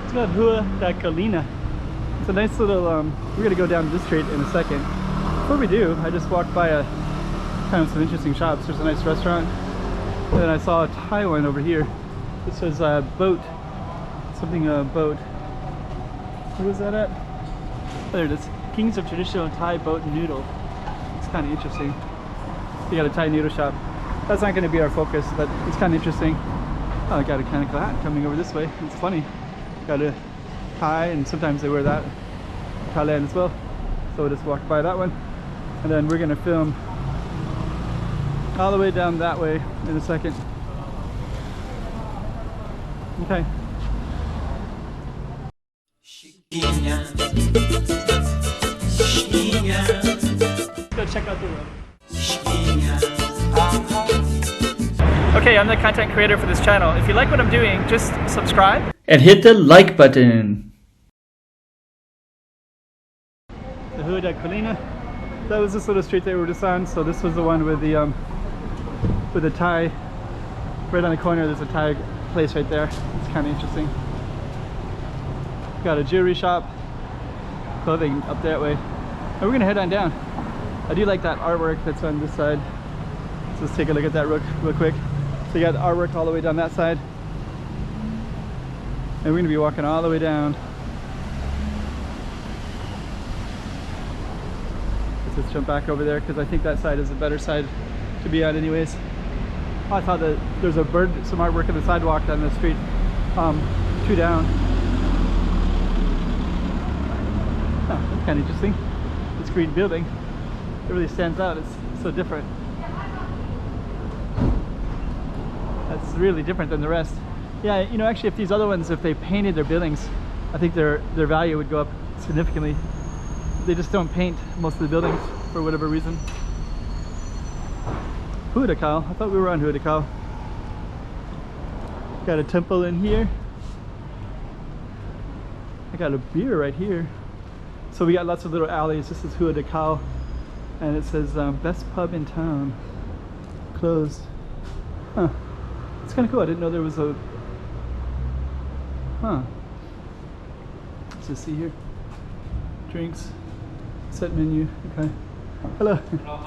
It's called Rua da Colina. It's a nice little, we're gonna go down this street in a second. Before we do, I just walked by kind of some interesting shops. There's a nice restaurant. And then I saw a Thai one over here. This says boat, something boat. Where was that at? Oh, there it is. Kings of Traditional Thai Boat Noodle. It's kind of interesting. You got a Thai noodle shop. That's not going to be our focus, but it's kind of interesting. Oh, I got a kind of hat coming over this way. It's funny. Got a Thai, and sometimes they wear that Thailand as well. So we'll just walk by that one, and then we're going to film all the way down that way in a second. Okay. Go check out the road. Okay, I'm the content creator for this channel. If you like what I'm doing, just subscribe and hit the like button. The Rua da Colina. That was this little street that we were just on. So this was the one with the Thai. Right on the corner, there's a Thai place right there. It's kind of interesting. Got a jewelry shop, clothing up that way. And we're gonna head on down. I do like that artwork that's on this side. So let's take a look at that real quick. So you got artwork all the way down that side. And we're gonna be walking all the way down. Let's just jump back over there because I think that side is a better side to be on anyways. Oh, I thought that there's a bird, some artwork on the sidewalk down the street, 2 down. Oh, that's kind of interesting. This green building, it really stands out. It's so different. That's really different than the rest. Yeah, you know, actually, if these other ones, if they painted their buildings, I think their value would go up significantly. They just don't paint most of the buildings for whatever reason. Rua da Colina. I thought we were on Rua da Colina. Got a temple in here. I got a beer right here. So we got lots of little alleys. This is Rua da Colina, and it says best pub in town. Closed. Huh. It's kind of cool. I didn't know there was a. Huh. Let's just see here. Drinks. Set menu. Okay. Hello. Hello.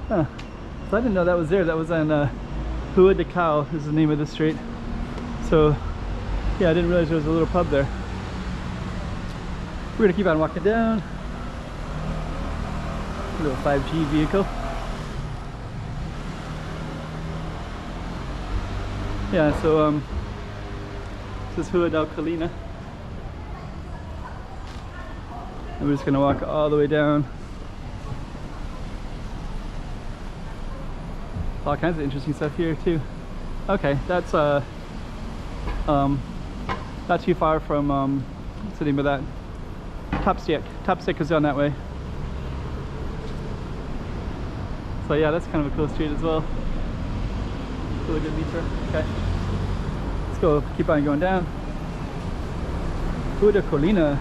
Huh. So I didn't know that was there. That was on Rua da Colina is the name of the street. So yeah, I didn't realize there was a little pub there. We're gonna keep on walking down. A little 5G vehicle. Yeah, so this is Rua da Colina. And we're just gonna walk all the way down. All kinds of interesting stuff here too. Okay, that's not too far from what's the name of that? Top Stick is down that way. So yeah, that's kind of a cool street as well. Really good meter. Okay, let's go. Keep on going down. Rua da Colina.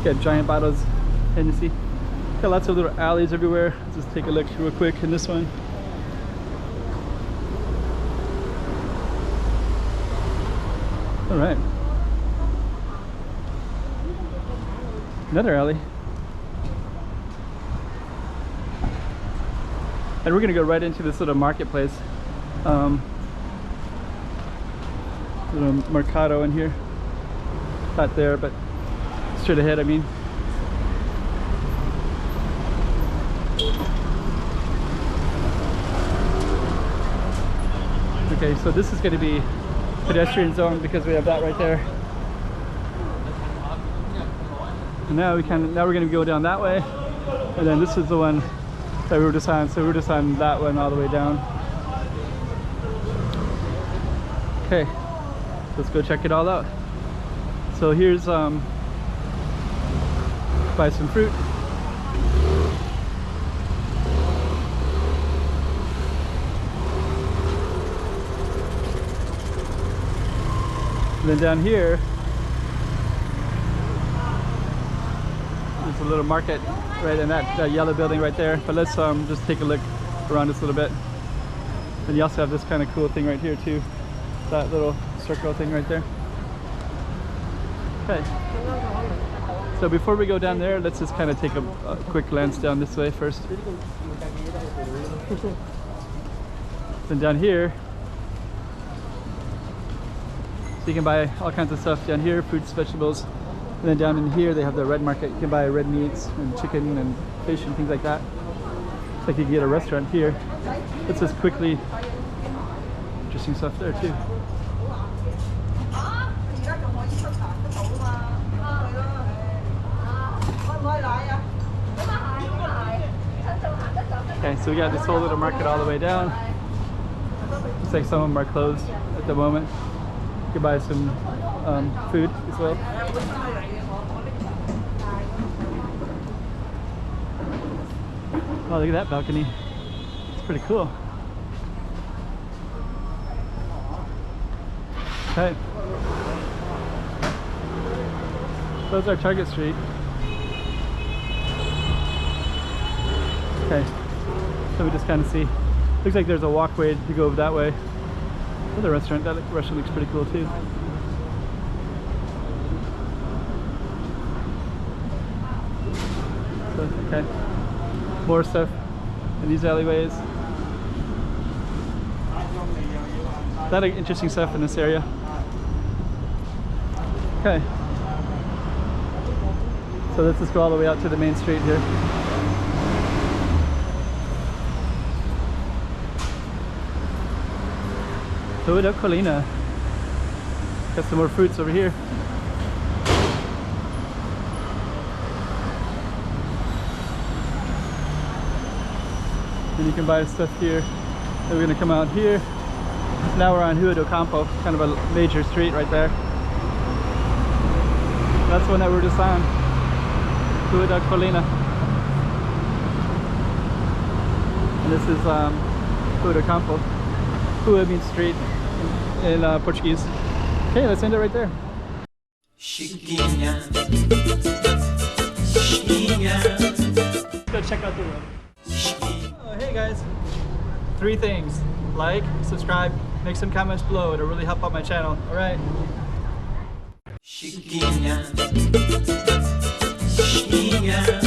Got giant bottles, Hennessy. Got lots of little alleys everywhere. Let's just take a look real quick in this one. All right. Another alley. And we're gonna go right into this little marketplace. Little mercado in here. Not there, but straight ahead, I mean. Okay, so this is going to be pedestrian zone because we have that right there. And now we're going to go down that way, and then this is the one that we were just on. So we're just on that one all the way down. Okay, let's go check it all out. So here's buy some fruit. And then down here, there's a little market right in that yellow building right there. But let's just take a look around this a little bit. And you also have this kind of cool thing right here too. That little circle thing right there. Okay. So before we go down there, let's just kind of take a quick glance down this way first. Then down here, so you can buy all kinds of stuff down here, fruits, vegetables. And then down in here, they have the red market. You can buy red meats and chicken and fish and things like that. It's like you can get a restaurant here. Let's just quickly, interesting stuff there too. Okay, so we got this whole little market all the way down. Looks like some of them are closed at the moment. You can buy some food as well. Oh, look at that balcony. It's pretty cool. Okay. So that's our Target Street. Okay. So we just kind of see. Looks like there's a walkway to go that way. Another restaurant. That restaurant looks pretty cool too. So, okay. More stuff in these alleyways. A lot of interesting stuff in this area. Okay. So let's just go all the way out to the main street here. Rua da Colina. Got some more fruits over here. And you can buy stuff here. And we're gonna come out here. Now we're on Rua do Campo, kind of a major street right there. That's one that we're just on. Rua da Colina. And this is Rua do Campo. Rua means street in Portuguese. Okay, let's end it right there. Chiquinha. Chiquinha. Let's go check out the road. Oh, hey guys. 3 things. Like, subscribe, make some comments below. It'll really help out my channel. Alright. Chiquinha. Chiquinha.